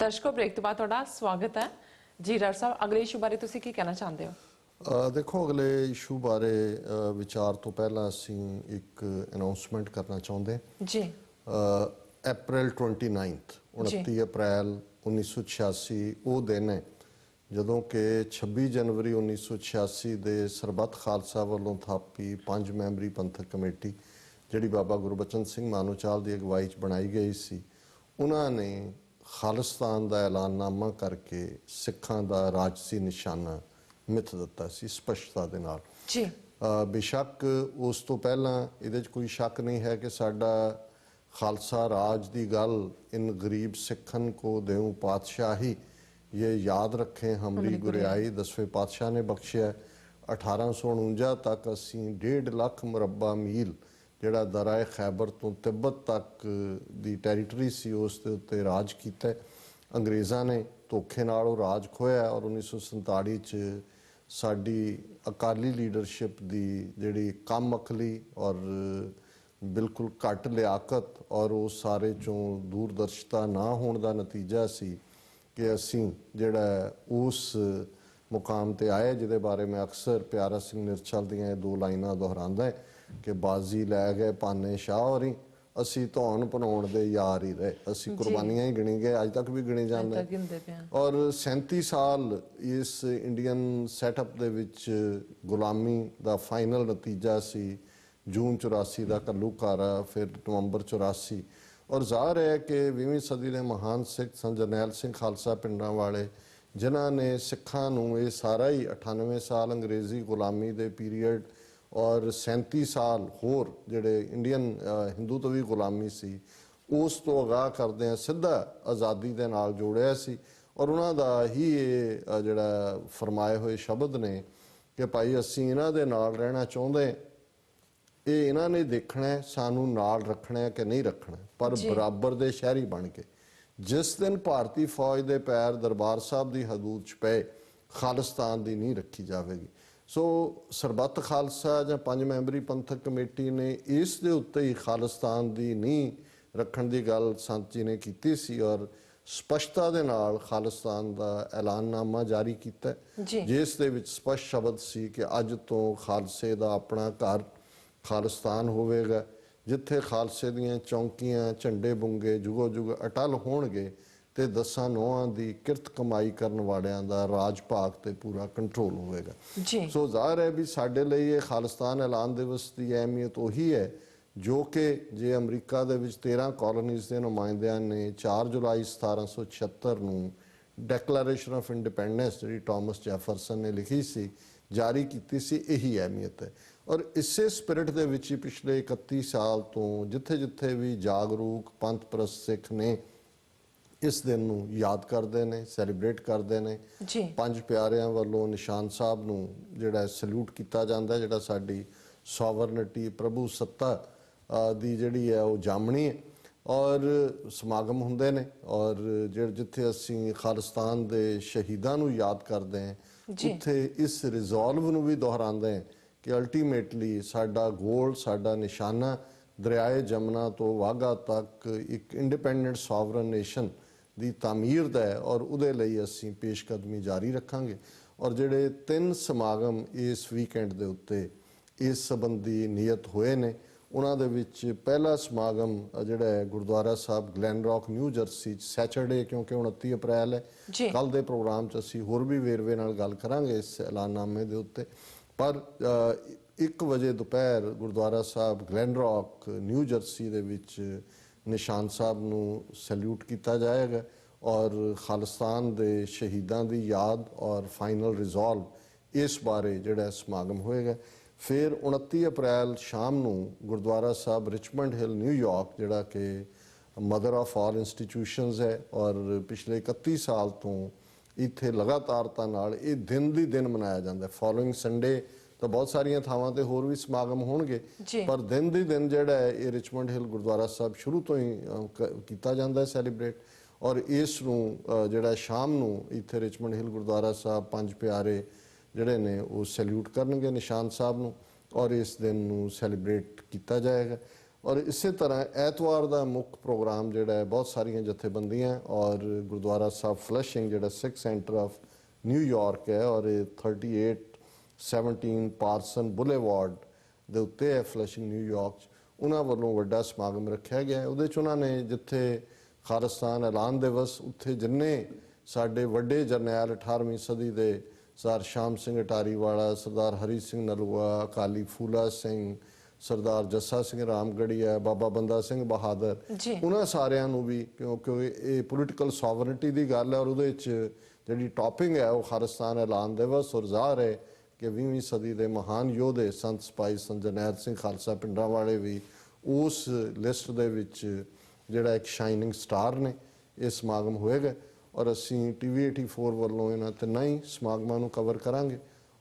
दर्शकों ब्रेक तो बाद तुहाडा स्वागत है जी। डॉक्टर साहब अगले इशू बारे तुसीं की कहना चाहते हो? देखो अगले इशू बारे विचार तो पहला असीं एक अनाउंसमेंट करना चाहते जी। अप्रैल 29 29 अप्रैल 1986 वो दिन है ਜਦੋਂ कि 26 जनवरी 1986 ਦੇ ਸਰਬੱਤ ਖਾਲਸਾ ਵੱਲੋਂ ਥਾਪੀ 5 ਮੈਂਬਰੀ ਪੰਥਕ ਕਮੇਟੀ ਜਿਹੜੀ ਬਾਬਾ ਗੁਰਬਚਨ ਸਿੰਘ ਮਾਨੋਚਾਲ ਦੀ ਅਗਵਾਈ 'ਚ ਬਣਾਈ ਗਈ ਸੀ, ਉਹਨਾਂ ਨੇ ਖਾਲਿਸਤਾਨ ਦਾ ਐਲਾਨਨਾਮਾ ਕਰਕੇ ਸਿੱਖਾਂ ਦਾ ਰਾਜਸੀ ਨਿਸ਼ਾਨਾ ਮਿੱਥ ਦਿੱਤਾ ਸੀ ਸਪਸ਼ਟਤਾ ਦੇ ਨਾਲ ਜੀ। ਬੇਸ਼ੱਕ ਉਸ ਤੋਂ ਪਹਿਲਾਂ ਇਹਦੇ 'ਚ ਕੋਈ ਸ਼ੱਕ ਨਹੀਂ ਹੈ ਕਿ ਸਾਡਾ ਖਾਲਸਾ ਰਾਜ ਦੀ ਗੱਲ इन गरीब सिखन को देऊं पातशाही ये याद रखें हमरी गुरियाई 10वें पातशाह ने बख्शिया। 1849 तक असी 1.5 लाख मुरब्बा मील ਜਿਹੜਾ ਦਰਾਏ ਖੈਬਰ ਤੋਂ ਤਿੱਬਤ ਤੱਕ ਦੀ ਟੈਰੀਟਰੀ ਸੀ ਉਸ ਦੇ ਉੱਤੇ ਰਾਜ ਕੀਤਾ। ਅੰਗਰੇਜ਼ਾਂ ਨੇ ਧੋਖੇ ਨਾਲ ਉਹ ਰਾਜ ਖੋਇਆ ਔਰ 1947 ਚ ਸਾਡੀ ਅਕਾਲੀ ਲੀਡਰਸ਼ਿਪ ਦੀ ਜਿਹੜੀ ਕਮ ਅਕਲੀ ਔਰ बिल्कुल घट लियाकत और उस सारे चों दूरदर्शिता ना होने का नतीजा सी कि असी जिहड़ा उस मुकाम ते आए जिहदे बारे में अक्सर प्यारा सिंह निरछल दियां दो लाइनां दोहरांदा है कि बाजी लै गए पाने शाह होरी असी धौन भनाउण दे यार ही रहे, असी कुर्बानियां ही गिणी गए, अज तक भी गिने जांदे। और 37 साल इस इंडियन सैटअप दे विच गुलामी दा फाइनल नतीजा सी जून 84 का घल्लूघारा, फिर नवंबर 84। और ज़ाहिर है कि 20वीं सदी के महान सिख संत जरनैल सिंह खालसा पिंडां वाले जिन्होंने सिखां नूं ये सारा ही 98 साल अंग्रेज़ी गुलामी के पीरीयड और 37 साल होर जिहड़े इंडियन हिंदू तो भी गुलामी सी उस तो अगाह करदे सीधा आज़ादी दे नाल जोड़िया सी। और उन्हां दा ही ये जिहड़ा फरमाए हुए शब्द ने कि भाई असीं इन्हां दे नाल रहना चाहुंदे, ये इन्हां ने देखना है सानू नाल रखना है कि नहीं रखना, पर बराबर दे शहरी बन के। जिस दिन भारतीय फौज के पैर दरबार साहब की हदूद च पे खालिस्तान की नींह रखी जाएगी। सो सरबत खालसा जां 5 मैंबरी पंथक कमेटी ने इस दे उत्ते ही खालिस्तान की नींह रखण की गल संत जी ने की सी और स्पष्टता दे नाल खालिस्तान का ऐलाननामा जारी किया जिस दे विच स्पष्ट शब्द सी कि अज तो खालसे का अपना घर खालिस्तान होवेगा जिथे खालसे दियां चौंकियां झंडे बुंगे जुगो जुग अटल होणगे ते 10 नौहां दी किरत कमाई करन वालियां दा राज भाग ते पूरा कंट्रोल होवेगा। सो ज़ाहिर है भी साडे लई ये खालिस्तान ऐलान दिवस की अहमियत उही है जो कि जे अमरीका दे विच 13 कॉलोनीज़ के नुमाइंदियां ने 4 जुलाई 1776 नूं डैकलरेशन ऑफ इंडिपेंडेंस जी टॉमस जैफरसन ने लिखी सी जारी की सी, यही अहमियत है। और इसे स्पिरिट दे विच ही पिछले 31 साल तो जिथे जिथे भी जागरूक पंथ परस्त सिख ने इस दिन नूं याद करते हैं, सैलीब्रेट करते हैं। 5 प्यारियां वालों निशान साहब नूं जिहड़ा सल्यूट किया जाता है, जिहड़ा साडी सॉवरनिटी प्रभु सत्ता दी जिहड़ी है वो जामनी है। और समागम हुंदे ने और जिथे असीं खालिस्तान दे शहीदां नूं याद करते हैं उत्थे इस रिजॉल्व नूं भी दोहरांदे हैं कि अल्टीमेटली साडा गोल साडा निशाना दरियाए जमुना तो वाघा तक एक इंडिपेंडेंट सॉवरन नेशन की तामीर दा है और उहदे लई असीं पेशकदमी जारी रखांगे। और जिहड़े 3 समागम इस वीकेंड दे उत्ते इस संबंधी नियत होए ने उन्हां दे विच पहला समागम जिहड़ा है Gurdwara Sahib Glen Rock New Jersey Saturday क्योंकि 29 अप्रैल है कल दे प्रोग्राम च असीं होर भी वेरवे नाल गल करांगे इस ऐलाननामे दे उत्ते। पर 1 बजे दोपहर gurdwara Sahib Glen Rock New Jersey दे विच निशान साहब नूं सैल्यूट किया जाएगा और खालिस्तान दे शहीदां दी याद और फाइनल रिजॉल्व इस बारे जिहड़ा समागम होएगा। फिर 29 अप्रैल शाम नूं गुरुद्वारा साहब रिचमंड हिल न्यूयॉर्क जिहड़ा कि मदर ऑफ ऑल इंस्टीट्यूशनस है और पिछले 31 साल तो इत्थे लगातारता नाल ये दिन दी दिन मनाया जाता है। फॉलोइंग संडे तो बहुत सारिया थावां ते होर भी समागम होणगे पर दिन दी दिन जिहड़ा है ये रिचमंड हिल गुरुद्वारा साहब शुरू तो ही किया जाता है सैलीब्रेट। और इस नूं जिहड़ा शाम नूं इत्थे रिचमंड हिल गुरुद्वारा साहब 5 प्यारे जिहड़े ने वो सैल्यूट करनगे निशान साहब नूं और इस दिन नूं सैलीब्रेट किया जाएगा। ਔਰ ਇਸੇ ਤਰ੍ਹਾਂ ਐਤਵਾਰ ਦਾ ਮੁੱਖ ਪ੍ਰੋਗਰਾਮ ਜਿਹੜਾ ਹੈ ਬਹੁਤ ਸਾਰੀਆਂ ਜਥੇਬੰਦੀਆਂ ਔਰ ਗੁਰਦੁਆਰਾ ਸਾਹਿਬ ਫਲੈਸ਼ਿੰਗ ਜਿਹੜਾ ਸਿੱਖ ਸੈਂਟਰ ਆਫ ਨਿਊਯਾਰਕ ਹੈ ਔਰ ਇਹ 3817 ਪਾਰਸਨ ਬੁਲੇਵਾਰਡ ਦੇ ਉੱਤੇ ਹੈ ਫਲੈਸ਼ਿੰਗ ਨਿਊਯਾਰਕ 'ਚ, ਉਹਨਾਂ ਵੱਲੋਂ ਵੱਡਾ ਸਮਾਗਮ ਰੱਖਿਆ ਗਿਆ ਹੈ। ਉਹਦੇ 'ਚ ਉਹਨਾਂ ਨੇ ਜਿੱਥੇ ਖਾਲਿਸਤਾਨ ਐਲਾਨ ਦਿਵਸ, ਉੱਥੇ ਜਿੰਨੇ ਸਾਡੇ ਵੱਡੇ ਜਰਨੈਲ 18ਵੀਂ ਸਦੀ ਦੇ ਸਰਦਾਰ ਸ਼ਾਮ ਸਿੰਘ ਅਟਾਰੀਵਾਲਾ, ਸਰਦਾਰ ਹਰੀ ਸਿੰਘ ਨਲੂਆ, ਅਕਾਲੀ ਫੂਲਾ ਸਿੰਘ, ਸਰਦਾਰ ਜੱਸਾ ਸਿੰਘ ਰਾਮਗੜੀਆ, ਬਾਬਾ ਬੰਦਾ ਸਿੰਘ ਬਹਾਦਰ, ਉਹਨਾਂ ਸਾਰਿਆਂ ਨੂੰ ਵੀ, ਕਿਉਂਕਿ ਇਹ ਪੋਲੀਟੀਕਲ ਸੋਵਰਨਟੀ ਦੀ ਗੱਲ ਹੈ ਔਰ ਉਹਦੇ 'ਚ ਜਿਹੜੀ ਟੌਪਿੰਗ ਹੈ ਉਹ ਖਾਲਿਸਤਾਨ ਐਲਾਨ ਦਿਵਸ ਔਰ ਜ਼ਾਹਰ ਹੈ ਕਿ 20ਵੀਂ ਸਦੀ ਦੇ ਮਹਾਨ ਯੋਧੇ ਸੰਤ ਸਿਪਾਹੀ ਸੰਤ ਜਰਨੈਲ ਸਿੰਘ ਖਾਲਸਾ ਪਿੰਡਾਂ ਵਾਲੇ ਵੀ ਉਸ ਲਿਸਟ ਦੇ ਵਿੱਚ ਜਿਹੜਾ ਇੱਕ ਸ਼ਾਈਨਿੰਗ ਸਟਾਰ ਨੇ। ਇਹ ਸਮਾਗਮ ਹੋਏਗਾ ਔਰ ਅਸੀਂ TV 84 ਵੱਲੋਂ ਇਹਨਾਂ ਤਿੰਨਾਂ ਹੀ ਸਮਾਗਮਾਂ ਨੂੰ ਕਵਰ ਕਰਾਂਗੇ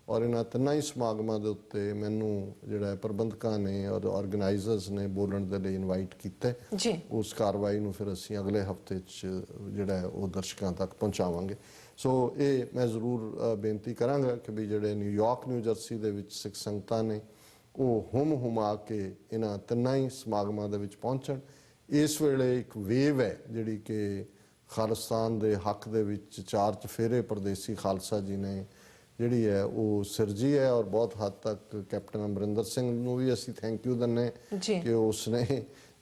ਔਰ ਇਹਨਾਂ ਤਿੰਨਾਂ ਹੀ ਸਮਾਗਮਾਂ ਦੇ ਉੱਤੇ ਮੈਨੂੰ ਜਿਹੜਾ ਪ੍ਰਬੰਧਕਾਂ ਨੇ ਔਰ ਆਰਗੇਨਾਈਜ਼ਰਸ ਨੇ ਬੋਲਣ ਦੇ ਲਈ ਇਨਵਾਈਟ ਕੀਤਾ ਜੀ। ਉਸ ਕਾਰਵਾਈ ਨੂੰ ਫਿਰ ਅਸੀਂ ਅਗਲੇ ਹਫਤੇ 'ਚ ਜਿਹੜਾ ਉਹ ਦਰਸ਼ਕਾਂ ਤੱਕ ਪਹੁੰਚਾਵਾਂਗੇ। ਸੋ ਇਹ ਮੈਂ ਜ਼ਰੂਰ ਬੇਨਤੀ ਕਰਾਂਗਾ ਕਿ ਵੀ ਜਿਹੜੇ ਨਿਊਯਾਰਕ ਨਿਊ ਜਰਸੀ ਦੇ ਵਿੱਚ ਸਿੱਖ ਸੰਗਤਾਂ ਨੇ ਉਹ ਹੁਮਾ ਕੇ ਇਹਨਾਂ ਤਿੰਨਾਂ ਹੀ ਸਮਾਗਮਾਂ ਦੇ ਵਿੱਚ ਪਹੁੰਚਣ। ਇਸ ਵੇਲੇ ਇੱਕ ਵੇਵ ਹੈ ਜਿਹੜੀ ਕਿ ਖਾਲਿਸਤਾਨ ਦੇ ਹੱਕ ਦੇ ਵਿੱਚ ਚਾਰ ਚਫੇਰੇ ਪਰਦੇਸੀ ਖਾਲਸਾ ਜੀ ਨੇ ਜਿਹੜੀ ਹੈ ਉਹ ਸਿਰਜੀ ਹੈ ਔਰ ਬਹੁਤ ਹੱਦ ਤੱਕ ਕੈਪਟਨ ਅਮਰਿੰਦਰ ਸਿੰਘ ਨੂੰ ਵੀ ਅਸੀਂ ਥੈਂਕ ਯੂ ਦਿੰਦੇ ਕਿ ਉਸਨੇ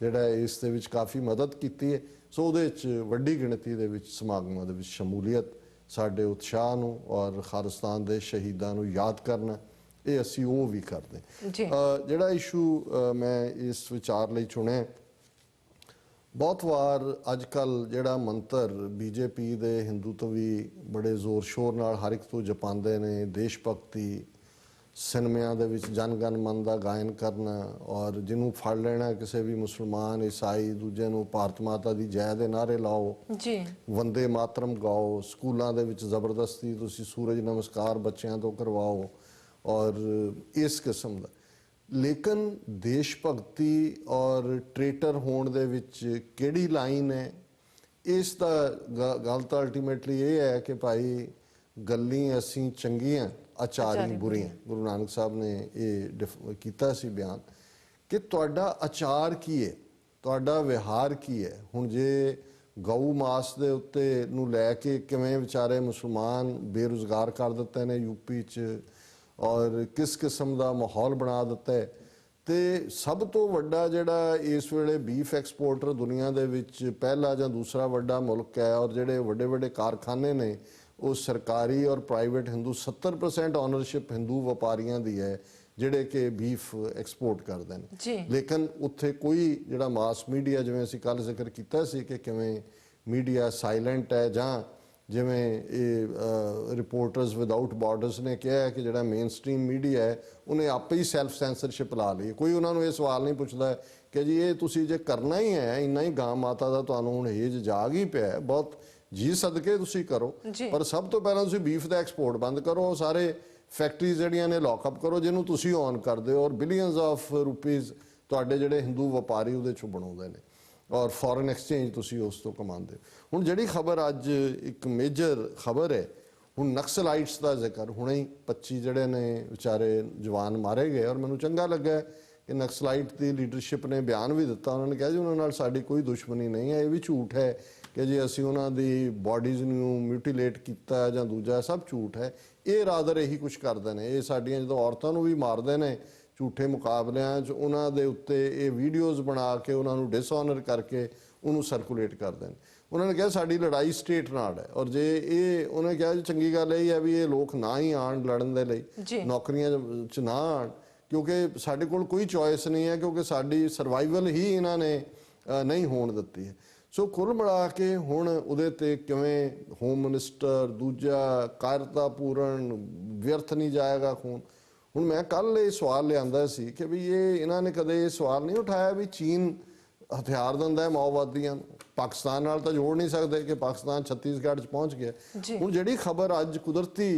ਜਿਹੜਾ ਇਸ ਦੇ ਵਿੱਚ ਕਾਫੀ ਮਦਦ ਕੀਤੀ ਹੈ। ਸੋ ਉਹਦੇ 'ਚ ਵੱਡੀ ਗਿਣਤੀ ਦੇ ਵਿੱਚ ਸਮਾਗਮਾਂ ਦੇ ਵਿੱਚ ਸ਼ਮੂਲੀਅਤ, ਸਾਡੇ ਉਤਸ਼ਾਹ ਨੂੰ ਔਰ ਖਾਲਿਸਤਾਨ ਦੇ ਸ਼ਹੀਦਾਂ ਨੂੰ ਯਾਦ ਕਰਨਾ, ਇਹ ਅਸੀਂ ਉਹ ਵੀ ਕਰਦੇ। ਜਿਹੜਾ ਇਸ਼ੂ ਮੈਂ ਇਸ ਵਿਚਾਰ ਲਈ ਚੁਣਿਆ, ਬਹੁਤ ਵਾਰ ਅੱਜ ਕੱਲ੍ਹ ਜਿਹੜਾ ਮੰਤਰ BJP ਦੇ ਹਿੰਦੂਤਵੀ ਬੜੇ ਜ਼ੋਰ ਸ਼ੋਰ ਨਾਲ ਹਰ ਇੱਕ ਤੋਂ ਜਪਾਉਂਦੇ ਨੇ, ਦੇਸ਼ ਭਗਤੀ, ਸਿਨੇਮਿਆਂ ਦੇ ਵਿੱਚ ਜਨ ਗਣ ਮਨ ਦਾ ਗਾਇਨ ਕਰਨਾ ਔਰ ਜਿਹਨੂੰ ਫੜ ਲੈਣਾ ਕਿਸੇ ਵੀ ਮੁਸਲਮਾਨ ਈਸਾਈ ਦੂਜੇ ਨੂੰ ਭਾਰਤ ਮਾਤਾ ਦੀ ਜੈ ਦੇ ਨਾਅਰੇ ਲਾਓ, ਵੰਦੇ ਮਾਤਰਮ ਗਾਓ, ਸਕੂਲਾਂ ਦੇ ਵਿੱਚ ਜ਼ਬਰਦਸਤੀ ਤੁਸੀਂ ਸੂਰਜ ਨਮਸਕਾਰ ਬੱਚਿਆਂ ਤੋਂ ਕਰਵਾਓ ਔਰ ਇਸ ਕਿਸਮ ਦਾ। ਲੇਕਿਨ ਦੇਸ਼ ਭਗਤੀ ਔਰ ਟ੍ਰੇਟਰ ਹੋਣ ਦੇ ਵਿੱਚ ਕਿਹੜੀ ਲਾਈਨ ਹੈ, ਇਸ ਦਾ ਗੱਲ ਤਾਂ ਅਲਟੀਮੇਟਲੀ ਇਹ ਹੈ ਕਿ ਭਾਈ ਗੱਲੀਂ ਅਸੀਂ ਚੰਗੀਆਂ ਆਚਾਰੀ ਬੁਰੀਆਂ। ਗੁਰੂ ਨਾਨਕ ਸਾਹਿਬ ਨੇ ਇਹ ਕੀਤਾ ਸੀ ਬਿਆਨ ਕਿ ਤੁਹਾਡਾ ਆਚਾਰ ਕੀ ਹੈ, ਤੁਹਾਡਾ ਵਿਹਾਰ ਕੀ ਹੈ। ਹੁਣ ਜੇ ਗਊ ਮਾਸ ਦੇ ਉੱਤੇ ਨੂੰ ਲੈ ਕੇ ਕਿਵੇਂ ਵਿਚਾਰੇ ਮੁਸਲਮਾਨ ਬੇਰੁਜ਼ਗਾਰ ਕਰ ਦਿੱਤੇ ਨੇ ਯੂਪੀ 'ਚ ਔਰ ਕਿਸ ਕਿਸਮ ਦਾ ਮਾਹੌਲ ਬਣਾ ਦਿੱਤਾ ਹੈ, ਤੇ ਸਭ ਤੋਂ ਵੱਡਾ ਜਿਹੜਾ ਇਸ ਵੇਲੇ ਬੀਫ ਐਕਸਪੋਰਟਰ ਦੁਨੀਆ ਦੇ ਵਿੱਚ ਪਹਿਲਾ ਜਾਂ ਦੂਸਰਾ ਵੱਡਾ ਮੁਲਕ ਹੈ ਔਰ ਜਿਹੜੇ ਵੱਡੇ ਵੱਡੇ ਕਾਰਖਾਨੇ ਨੇ ਉਹ ਸਰਕਾਰੀ ਔਰ ਪ੍ਰਾਈਵੇਟ ਹਿੰਦੂ 70% ਓਨਰਸ਼ਿਪ ਹਿੰਦੂ ਵਪਾਰੀਆਂ ਦੀ ਹੈ ਜਿਹੜੇ ਕਿ ਬੀਫ ਐਕਸਪੋਰਟ ਕਰਦੇ ਨੇ। ਲੇਕਿਨ ਉੱਥੇ ਕੋਈ ਜਿਹੜਾ ਮਾਸ ਮੀਡੀਆ, ਜਿਵੇਂ ਅਸੀਂ ਕੱਲ ਜ਼ਿਕਰ ਕੀਤਾ ਸੀ ਕਿ ਕਿਵੇਂ ਮੀਡੀਆ ਸਾਇਲੈਂਟ ਹੈ, ਜਾਂ ਜਿਵੇਂ ਇਹ ਰਿਪੋਰਟਰਸ ਵਿਦਆਊਟ ਬਾਰਡਰਸ ਨੇ ਕਿਹਾ ਹੈ ਕਿ ਜਿਹੜਾ ਮੇਨ ਸਟ੍ਰੀਮ ਮੀਡੀਆ ਹੈ ਉਹਨੇ ਆਪੇ ਹੀ ਸੈਲਫ ਸੈਂਸਰਸ਼ਿਪ ਲਾ ਲਈ। ਕੋਈ ਉਹਨਾਂ ਨੂੰ ਇਹ ਸਵਾਲ ਨਹੀਂ ਪੁੱਛਦਾ ਕਿ ਜੀ ਇਹ ਤੁਸੀਂ ਜੇ ਕਰਨਾ ਹੀ ਹੈ, ਇੰਨਾ ਹੀ ਗਾਂ ਮਾਤਾ ਦਾ ਤੁਹਾਨੂੰ ਹੁਣ ਹੇਜ ਜਾਗ ਹੀ ਪਿਆ, ਬਹੁਤ ਜੀ ਸਦਕੇ ਤੁਸੀਂ ਕਰੋ, ਪਰ ਸਭ ਤੋਂ ਪਹਿਲਾਂ ਤੁਸੀਂ ਬੀਫ ਦਾ ਐਕਸਪੋਰਟ ਬੰਦ ਕਰੋ, ਸਾਰੇ ਫੈਕਟਰੀਜ਼ ਜਿਹੜੀਆਂ ਨੇ ਲੌਕਅਪ ਕਰੋ ਜਿਹਨੂੰ ਤੁਸੀਂ ਔਨ ਕਰਦੇ ਹੋ ਔਰ ਬਿਲੀਅਨਸ ਆਫ ਰੁਪੀਜ਼ ਤੁਹਾਡੇ ਜਿਹੜੇ ਹਿੰਦੂ ਵਪਾਰੀ ਉਹਦੇ 'ਚੋਂ ਬਣਾਉਂਦੇ ਨੇ ਔਰ ਫੋਰਨ ਐਕਸਚੇਂਜ ਤੁਸੀਂ ਉਸ ਤੋਂ ਕਮਾਉਂਦੇ। ਹੁਣ ਜਿਹੜੀ ਖਬਰ ਅੱਜ ਇੱਕ ਮੇਜਰ ਖਬਰ ਹੈ, ਹੁਣ ਨਕਸਲਾਈਟਸ ਦਾ ਜ਼ਿਕਰ, ਹੁਣੇ ਹੀ 25 ਜਿਹੜੇ ਨੇ ਵਿਚਾਰੇ ਜਵਾਨ ਮਾਰੇ ਗਏ ਔਰ ਮੈਨੂੰ ਚੰਗਾ ਲੱਗਾ ਕਿ ਨਕਸਲਾਈਟ ਦੀ ਲੀਡਰਸ਼ਿਪ ਨੇ ਬਿਆਨ ਵੀ ਦਿੱਤਾ। ਉਹਨਾਂ ਨੇ ਕਿਹਾ ਜੀ ਉਹਨਾਂ ਨਾਲ ਸਾਡੀ ਕੋਈ ਦੁਸ਼ਮਣੀ ਨਹੀਂ ਹੈ, ਇਹ ਵੀ ਝੂਠ ਹੈ ਕਿ ਜੀ ਅਸੀਂ ਉਹਨਾਂ ਦੀ ਬਾਡੀਜ਼ ਨੂੰ ਮਿਊਟੀਲੇਟ ਕੀਤਾ ਜਾਂ ਦੂਜਾ, ਸਭ ਝੂਠ ਹੈ। ਇਹ ਰਾਦਰ ਇਹੀ ਕੁਝ ਕਰਦੇ ਨੇ, ਇਹ ਸਾਡੀਆਂ ਜਦੋਂ ਔਰਤਾਂ ਨੂੰ ਵੀ ਮਾਰਦੇ ਨੇ ਝੂਠੇ ਮੁਕਾਬਲਿਆਂ 'ਚ, ਉਹਨਾਂ ਦੇ ਉੱਤੇ ਇਹ ਵੀਡੀਓਜ਼ ਬਣਾ ਕੇ ਉਹਨਾਂ ਨੂੰ ਡਿਸਆਨਰ ਕਰਕੇ ਉਹਨੂੰ ਸਰਕੂਲੇਟ ਕਰਦੇ ਨੇ। ਉਹਨਾਂ ਨੇ ਕਿਹਾ ਸਾਡੀ ਲੜਾਈ ਸਟੇਟ ਨਾਲ ਹੈ ਔਰ ਜੇ ਇਹ ਉਹਨੇ ਕਿਹਾ ਜੀ ਚੰਗੀ ਗੱਲ ਇਹ ਹੈ ਵੀ ਇਹ ਲੋਕ ਨਾ ਹੀ ਆਉਣ ਲੜਨ ਦੇ ਲਈ, ਨੌਕਰੀਆਂ 'ਚ ਨਾ ਆਉਣ, ਕਿਉਂਕਿ ਸਾਡੇ ਕੋਲ ਕੋਈ ਚੋਇਸ ਨਹੀਂ ਹੈ, ਕਿਉਂਕਿ ਸਾਡੀ ਸਰਵਾਈਵਲ ਹੀ ਇਹਨਾਂ ਨੇ ਨਹੀਂ ਹੋਣ ਦਿੱਤੀ ਹੈ। ਸੋ ਕੁੱਲ ਮਿਲਾ ਕੇ ਹੁਣ ਉਹਦੇ ਤੇ ਕਿਵੇਂ ਹੋਮ ਮਿਨਿਸਟਰ ਦੂਜਾ ਕਾਇਰਤਾਪੂਰਨ ਵਿਅਰਥ ਨਹੀਂ ਜਾਏਗਾ ਖੂਨ। ਹੁਣ ਮੈਂ ਕੱਲ ਇਹ ਸਵਾਲ ਲਿਆਂਦਾ ਸੀ ਕਿ ਵੀ ਇਹਨਾਂ ਨੇ ਕਦੇ ਇਹ ਸਵਾਲ ਨਹੀਂ ਉਠਾਇਆ ਵੀ ਚੀਨ ਹਥਿਆਰ ਦਿੰਦਾ ਹੈ ਮਾਓਵਾਦੀਆਂ ਨੂੰ, ਪਾਕਿਸਤਾਨ ਨਾਲ ਤਾਂ ਜੋੜ ਨਹੀਂ ਸਕਦੇ ਕਿ ਪਾਕਿਸਤਾਨ ਛੱਤੀਸਗੜ੍ਹ 'ਚ ਪਹੁੰਚ ਗਿਆ। ਹੁਣ ਜਿਹੜੀ ਖਬਰ ਅੱਜ ਕੁਦਰਤੀ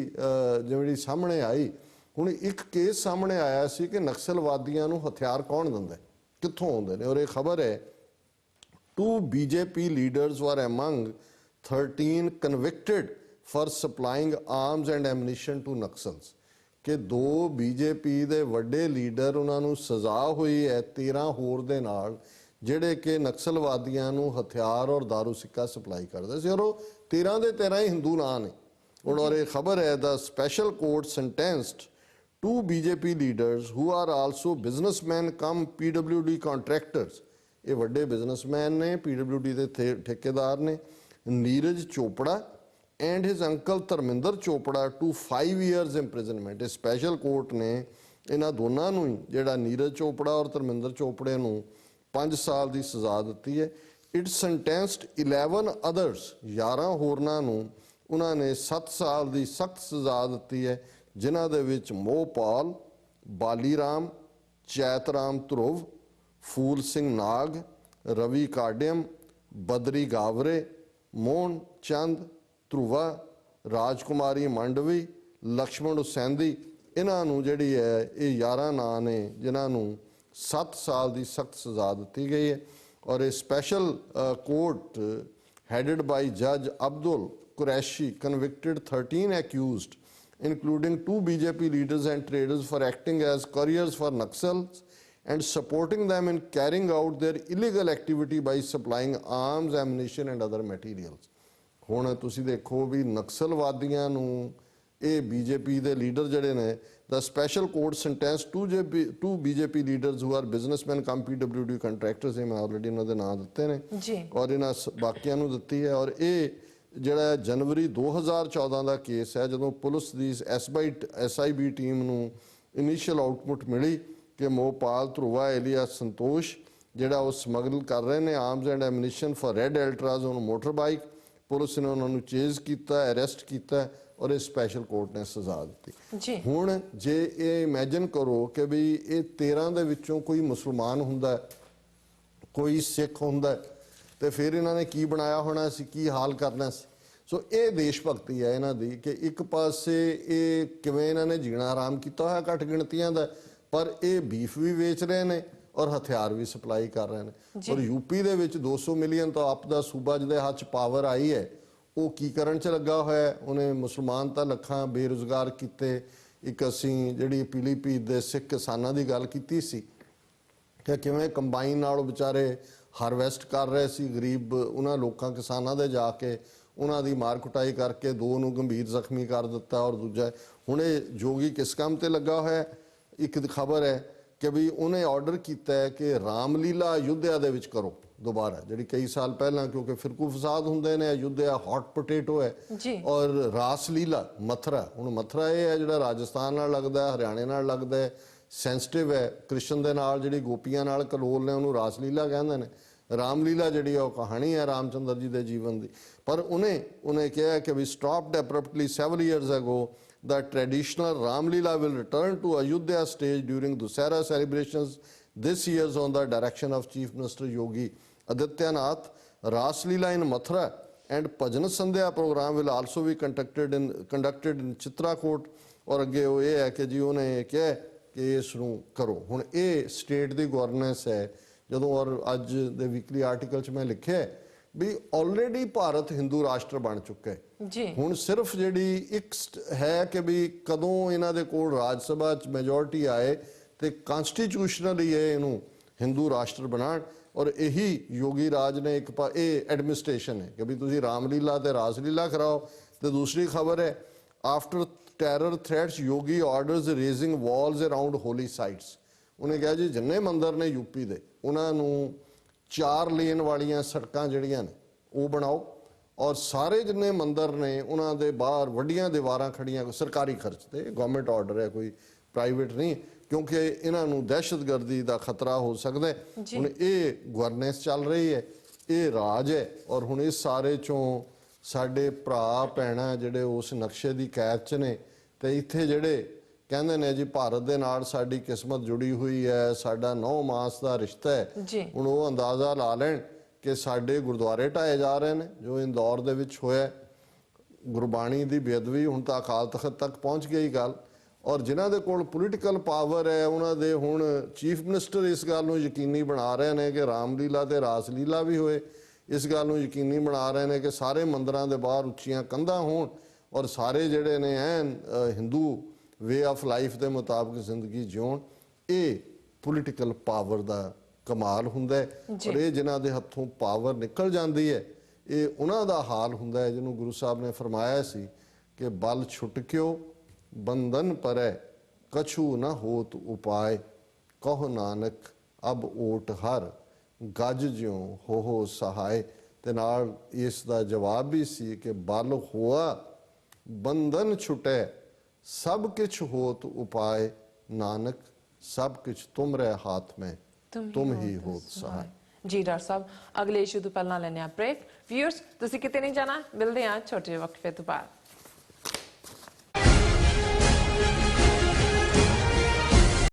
ਜਿਹੜੀ ਸਾਹਮਣੇ ਆਈ, ਹੁਣ ਇੱਕ ਕੇਸ ਸਾਹਮਣੇ ਆਇਆ ਸੀ ਕਿ ਨਕਸਲਵਾਦੀਆਂ ਨੂੰ ਹਥਿਆਰ ਕੌਣ ਦਿੰਦਾ, ਕਿੱਥੋਂ ਆਉਂਦੇ ਨੇ, ਔਰ ਇਹ ਖਬਰ ਹੈ 2 BJP leaders were among 13 convicted for supplying arms and ammunition to Naxals। ਕਿ 2 ਬੀਜੇਪੀ ਦੇ ਵੱਡੇ ਲੀਡਰ ਉਹਨਾਂ ਨੂੰ ਸਜ਼ਾ ਹੋਈ ਹੈ 13 ਹੋਰ ਦੇ ਨਾਲ, ਜਿਹੜੇ ਕਿ ਨਕਸਲਵਾਦੀਆਂ ਨੂੰ ਹਥਿਆਰ ਔਰ ਦਾਰੂ ਸਿੱਕਾ ਸਪਲਾਈ ਕਰਦੇ ਸੀ, ਔਰ ਉਹ 13 ਦੇ 13 ਹੀ ਹਿੰਦੂ ਨਾਂ ਨੇ। ਹੁਣ ਔਰ ਇਹ ਖਬਰ ਹੈ ਦਾ special court sentenced 2 BJP leaders who are also businessmen come PWD contractors। ਇਹ ਵੱਡੇ ਬਿਜ਼ਨਸਮੈਨ ਨੇ, PWD ਦੇ ਠੇਕੇਦਾਰ ਨੇ। Neeraj Chopra and his uncle Dharminder Chopra to 5 years imprisonment। ਇਹ ਸਪੈਸ਼ਲ ਕੋਰਟ ਨੇ ਇਹਨਾਂ ਦੋਨਾਂ ਨੂੰ ਹੀ, ਜਿਹੜਾ ਨੀਰਜ ਚੋਪੜਾ ਔਰ ਧਰਮਿੰਦਰ ਚੋਪੜੇ ਨੂੰ 5 ਸਾਲ ਦੀ ਸਜ਼ਾ ਦਿੱਤੀ ਹੈ। ਇਟ sentenced 11 others, 11 ਹੋਰਨਾਂ ਨੂੰ ਉਹਨਾਂ ਨੇ 7 ਸਾਲ ਦੀ ਸਖਤ ਸਜ਼ਾ ਦਿੱਤੀ ਹੈ, ਜਿਨ੍ਹਾਂ ਦੇ ਵਿੱਚ ਮੋਹਪਾਲ, ਬਾਲੀਰਾਮ, ਚੈਤਰਾਮ ਧਰੁਵ, ਫੂਲ ਸਿੰਘ ਨਾਗ, ਰਵੀ ਕਾਡਿਅਮ, ਬਦਰੀ ਗਾਵਰੇ, ਮੋਹਨ ਚੰਦ ਧਰੁਵਾ, ਰਾਜਕੁਮਾਰੀ ਮੰਡਵੀ, ਲਕਸ਼ਮਣ ਹੁਸੈਂਦੀ। ਇਹਨਾਂ ਨੂੰ ਜਿਹੜੀ ਹੈ ਇਹ 11 ਨਾਂ ਨੇ ਜਿਨ੍ਹਾਂ ਨੂੰ 7 ਸਾਲ ਦੀ ਸਖਤ ਸਜ਼ਾ ਦਿੱਤੀ ਗਈ ਹੈ। ਔਰ ਇਹ special court headed by Judge Abdul Qureshi convicted 13 accused, including 2 BJP leaders and traders, for acting as couriers for Naxals and supporting them in carrying out their illegal activity by supplying arms, ammunition and other materials। ਹੁਣ ਤੁਸੀਂ ਦੇਖੋ ਵੀ ਨਕਸਲਵਾਦੀਆਂ ਨੂੰ ਇਹ BJP ਦੇ leader ਜਿਹੜੇ ਨੇ, the special court sentenced 2 BJP leaders who are businessmen come PWD contractors। ਇਹ ਮੈਂ ਆਲਰੇਡੀ ਇਹਨਾਂ ਦੇ ਨਾਂ ਦਿੱਤੇ ਨੇ ਔਰ ਇਹਨਾਂ ਬਾਕੀਆਂ ਨੂੰ ਦਿੱਤੀ ਹੈ। ਔਰ ਇਹ ਜਿਹੜਾ ਜਨਵਰੀ 2014 ਦਾ ਕੇਸ ਹੈ, ਜਦੋਂ ਪੁਲਿਸ ਦੀ SIB ਟੀਮ ਨੂੰ ਇਨੀਸ਼ੀਅਲ ਆਊਟਪੁੱਟ ਮਿਲੀ ਕਿ ਮੋਹਪਾਲ ਧਰੁਵਾ ਏਲੀਅਸ ਸੰਤੋਸ਼ ਜਿਹੜਾ ਉਹ ਸਮਗਲ ਕਰ ਰਹੇ ਨੇ arms and ammunition for red ultras on motor bike. Police ਨੇ ਉਹਨਾਂ ਨੂੰ ਚੇਜ਼ ਕੀਤਾ, ਅਰੈਸਟ ਕੀਤਾ ਔਰ ਇਹ ਸਪੈਸ਼ਲ ਕੋਰਟ ਨੇ ਸਜ਼ਾ ਦਿੱਤੀ। ਹੁਣ ਜੇ ਇਹ ਇਮੇਜਿਨ ਕਰੋ ਕਿ ਵੀ ਇਹ 13 ਦੇ ਵਿੱਚੋਂ ਕੋਈ ਮੁਸਲਮਾਨ ਹੁੰਦਾ, ਕੋਈ ਸਿੱਖ ਹੁੰਦਾ, ਤੇ ਫਿਰ ਇਹਨਾਂ ਨੇ ਕੀ ਬਣਾਇਆ ਹੋਣਾ ਸੀ, ਕੀ ਹਾਲ ਕਰਨਾ ਸੀ। ਸੋ ਇਹ ਦੇਸ਼ ਭਗਤੀ ਹੈ ਇਹਨਾਂ ਦੀ ਕਿ ਇੱਕ ਪਾਸੇ ਇਹ ਕਿਵੇਂ ਇਹਨਾਂ ਨੇ ਜੀਣਾ ਆਰਾਮ ਕੀਤਾ ਹੋਇਆ ਘੱਟ ਗਿਣਤੀਆਂ ਦਾ, ਪਰ ਇਹ ਬੀਫ ਵੀ ਵੇਚ ਰਹੇ ਨੇ ਔਰ ਹਥਿਆਰ ਵੀ ਸਪਲਾਈ ਕਰ ਰਹੇ ਨੇ। ਔਰ ਯੂਪੀ ਦੇ ਵਿੱਚ 200 ਮਿਲੀਅਨ ਤੋਂ ਅਪ ਦਾ ਸੂਬਾ ਜਿਹਦੇ ਹੱਥ 'ਚ ਪਾਵਰ ਆਈ ਹੈ, ਉਹ ਕੀ ਕਰਨ 'ਚ ਲੱਗਾ ਹੋਇਆ। ਉਹਨੇ ਮੁਸਲਮਾਨ ਤਾਂ ਲੱਖਾਂ ਬੇਰੁਜ਼ਗਾਰ ਕੀਤੇ। ਇੱਕ ਅਸੀਂ ਜਿਹੜੀ ਪੀਲੀਭੀਤ ਦੇ ਸਿੱਖ ਕਿਸਾਨਾਂ ਦੀ ਗੱਲ ਕੀਤੀ ਸੀ ਕਿ ਕਿਵੇਂ ਕੰਬਾਈਨ ਨਾਲ ਉਹ ਵਿਚਾਰੇ ਹਾਰਵੈਸਟ ਕਰ ਰਹੇ ਸੀ, ਗਰੀਬ ਉਹਨਾਂ ਲੋਕਾਂ ਕਿਸਾਨਾਂ ਦੇ ਜਾ ਕੇ ਉਹਨਾਂ ਦੀ ਮਾਰ ਕੁਟਾਈ ਕਰਕੇ 2 ਨੂੰ ਗੰਭੀਰ ਜ਼ਖਮੀ ਕਰ ਦਿੱਤਾ। ਔਰ ਦੂਜਾ ਹੁਣ ਇਹ ਜੋਗੀ ਕਿਸ ਕੰਮ ਤੇ ਲੱਗਾ ਹੋਇਆ। ਇੱਕ ਖਬਰ ਹੈ ਕਿ ਵੀ ਉਹਨੇ ਆਰਡਰ ਕੀਤਾ ਹੈ ਕਿ ਰਾਮਲੀਲਾ ਅਯੁੱਧਿਆ ਦੇ ਵਿੱਚ ਕਰੋ ਦੁਬਾਰਾ, ਜਿਹੜੀ ਕਈ ਸਾਲ ਪਹਿਲਾਂ, ਕਿਉਂਕਿ ਫਿਰਕੂ ਫਸਾਦ ਹੁੰਦੇ ਨੇ, ਅਯੁੱਧਿਆ ਹੌਟ ਪੋਟੇਟੋ ਹੈ। ਔਰ ਰਾਸਲੀਲਾ ਮਥੁਰਾ, ਹੁਣ ਮਥੁਰਾ ਇਹ ਹੈ ਜਿਹੜਾ ਰਾਜਸਥਾਨ ਨਾਲ ਲੱਗਦਾ, ਹਰਿਆਣੇ ਨਾਲ ਲੱਗਦਾ ਹੈ, ਸੈਂਸਿਟਿਵ ਹੈ ਕ੍ਰਿਸ਼ਨ ਦੇ ਨਾਲ, ਜਿਹੜੀ ਗੋਪੀਆਂ ਨਾਲ ਕਲੋਲ ਨੇ ਉਹਨੂੰ ਰਾਸਲੀਲਾ ਕਹਿੰਦੇ ਨੇ। ਰਾਮਲੀਲਾ ਜਿਹੜੀ ਆ ਉਹ ਕਹਾਣੀ ਹੈ ਰਾਮਚੰਦਰ ਜੀ ਦੇ ਜੀਵਨ ਦੀ। ਪਰ ਉਹਨੇ ਕਿਹਾ ਕਿ ਵੀ stopped ਐਬਰਪਟਲੀ several years ago the traditional Ramlila will return to Ayodhya stage during Dussehra celebrations this year on the direction of Chief Minister Yogi Adityanath. Raslila in Mathura and Bhajan Sandhya program will also be conducted in Chitrakoot। और अगे वो ये है कि जी उन्हें क्या कि इसनूं करो। हुण ये स्टेट दी गवर्नेंस है जदों, और अज दे वीकली आर्टिकल च मैं लिखिਆ भी ऑलरेडी भारत हिंदू राष्ट्र बन चुका है। ਹੁਣ ਸਿਰਫ ਜਿਹੜੀ ਇੱਕ ਹੈ ਕਿ ਵੀ ਕਦੋਂ ਇਹਨਾਂ ਦੇ ਕੋਲ ਰਾਜ ਸਭਾ 'ਚ ਮੈਜੋਰਟੀ ਆਏ ਤੇ ਕਨਸਟੀਟਿਊਸ਼ਨਲੀ ਇਹਨੂੰ ਹਿੰਦੂ ਰਾਸ਼ਟਰ ਬਣਾਉਣ। ਔਰ ਇਹੀ ਯੋਗੀ ਰਾਜ ਨੇ ਇੱਕ ਇਹ ਐਡਮਿਨਿਸਟ੍ਰੇਸ਼ਨ ਹੈ ਕਿ ਵੀ ਤੁਸੀਂ ਰਾਮਲੀਲਾ ਤੇ ਰਾਸਲੀਲਾ ਕਰਾਓ। ਤੇ ਦੂਸਰੀ ਖਬਰ ਹੈ ਆਫਟਰ ਟੈਰਰ ਥ੍ਰੈਟਸ ਯੋਗੀ ਆਰਡਰਸ ਰੇਜ਼ਿੰਗ ਵਾਲਸ ਅਰਾਊਂਡ ਹੋਲੀ ਸਾਈਟਸ। ਉਹਨੇ ਕਿਹਾ ਜੀ ਜਿੰਨੇ ਮੰਦਰ ਨੇ ਯੂਪੀ ਦੇ ਉਹਨਾਂ ਨੂੰ 4 ਲੇਨ ਵਾਲੀਆਂ ਸੜਕਾਂ ਜਿਹੜੀਆਂ ਨੇ ਉਹ ਬਣਾਓ, ਔਰ ਸਾਰੇ ਜਿੰਨੇ ਮੰਦਰ ਨੇ ਉਹਨਾਂ ਦੇ ਬਾਹਰ ਵੱਡੀਆਂ ਦੀਵਾਰਾਂ ਖੜੀਆਂ ਸਰਕਾਰੀ ਖਰਚ ਤੇ, ਗਵਰਨਮੈਂਟ ਆਰਡਰ ਹੈ ਕੋਈ ਪ੍ਰਾਈਵੇਟ ਨਹੀਂ, ਕਿਉਂਕਿ ਇਹਨਾਂ ਨੂੰ ਦਹਿਸ਼ਤਗਰਦੀ ਦਾ ਖਤਰਾ ਹੋ ਸਕਦਾ ਹੈ। ਹੁਣ ਇਹ ਗਵਰਨੈਂਸ ਚੱਲ ਰਹੀ ਹੈ, ਇਹ ਰਾਜ ਹੈ। ਔਰ ਹੁਣ ਇਸ ਸਾਰੇ ਚੋਂ ਸਾਡੇ ਭਰਾ ਭੈਣਾਂ ਜਿਹੜੇ ਉਸ ਨਕਸ਼ੇ ਦੀ ਕੈਦ 'ਚ ਨੇ, ਤੇ ਇੱਥੇ ਜਿਹੜੇ ਕਹਿੰਦੇ ਨੇ ਜੀ ਭਾਰਤ ਦੇ ਨਾਲ ਸਾਡੀ ਕਿਸਮਤ ਜੁੜੀ ਹੋਈ ਹੈ, ਸਾਡਾ 9 ਮਾਸ ਦਾ ਰਿਸ਼ਤਾ ਹੈ। ਹੁਣ ਉਹ ਅੰਦਾਜ਼ਾ ਲਾ ਲੈਣ ਕਿ ਸਾਡੇ ਗੁਰਦੁਆਰੇ ਢਾਏ ਜਾ ਰਹੇ ਨੇ, ਜੋ ਇੰਦੌਰ ਦੇ ਵਿੱਚ ਹੋਇਆ, ਗੁਰਬਾਣੀ ਦੀ ਬੇਅਦਬੀ ਹੁਣ ਤਾਂ ਅਕਾਲ ਤਖਤ ਤੱਕ ਪਹੁੰਚ ਗਈ ਗੱਲ। ਔਰ ਜਿਨ੍ਹਾਂ ਦੇ ਕੋਲ ਪੋਲੀਟੀਕਲ ਪਾਵਰ ਹੈ ਉਹਨਾਂ ਦੇ ਹੁਣ ਚੀਫ ਮਿਨਿਸਟਰ ਇਸ ਗੱਲ ਨੂੰ ਯਕੀਨੀ ਬਣਾ ਰਹੇ ਨੇ ਕਿ ਰਾਮਲੀਲਾ ਤੇ ਰਾਸਲੀਲਾ ਵੀ ਹੋਏ। ਇਸ ਗੱਲ ਨੂੰ ਯਕੀਨੀ ਬਣਾ ਰਹੇ ਨੇ ਕਿ ਸਾਰੇ ਮੰਦਰਾਂ ਦੇ ਬਾਹਰ ਉੱਚੀਆਂ ਕੰਧਾਂ ਹੋਣ ਔਰ ਸਾਰੇ ਜਿਹੜੇ ਨੇ ਐਨ ਹਿੰਦੂ ਵੇ ਆਫ ਲਾਈਫ ਦੇ ਮੁਤਾਬਕ ਜ਼ਿੰਦਗੀ ਜਿਉਣ, ਇਹ ਪੋਲੀਟੀਕਲ ਪਾਵਰ ਦਾ ਕਮਾਲ ਹੁੰਦਾ ਹੈ। ਜੀ। ਔਰ ਇਹ ਜਿਨ੍ਹਾਂ ਦੇ ਹੱਥੋਂ ਪਾਵਰ ਨਿਕਲ ਜਾਂਦੀ ਹੈ, ਇਹ ਉਹਨਾਂ ਦਾ ਹਾਲ ਹੁੰਦਾ ਹੈ ਜਿਹਨੂੰ ਗੁਰੂ ਸਾਹਿਬ ਨੇ ਫਰਮਾਇਆ ਸੀ ਕਿ ਬਲ ਛੁਟਕਿਓ ਬੰਧਨ ਪਰੈ, ਕਛੂ ਨਾ ਹੋਤ ਉਪਾਏ, ਕਹੋ ਨਾਨਕ ਅਬ ਓਟ ਹਰ, ਗੱਜ ਜਿਉ ਹੋ ਸਹਾਏ। ਤੇ ਨਾਲ ਇਸ ਦਾ ਜਵਾਬ ਵੀ ਸੀ ਕਿ ਬਲ ਹੋਆ ਬੰਧਨ ਛੁਟੈ, ਸਭ ਕਿਛ ਹੋਤ ਉਪਾਏ, ਨਾਨਕ ਸਭ ਕਿਛ ਤੁਮਰੇ ਹਾਥ ਮੈਂ, ਤੁਮ ਹੀ ਹੋਤ ਸਹਾय। ਜੀ ਡਾਕਟਰ ਸਾਹਿਬ, ਅਗਲੇ ਇਸ਼ੂ ਤੋਂ ਪਹਿਲਾਂ ਲੈਣੇ ਆ ਬ੍ਰੇਕ। ਵਿਊਅਰਸ, ਤੁਸੀਂ ਕਿਤੇ ਨਹੀਂ ਜਾਣਾ, ਮਿਲਦੇ ਆ ਛੋਟੇ ਜਿਹੇ ਵਕਫੇ ਤੋਂ ਬਾਅਦ।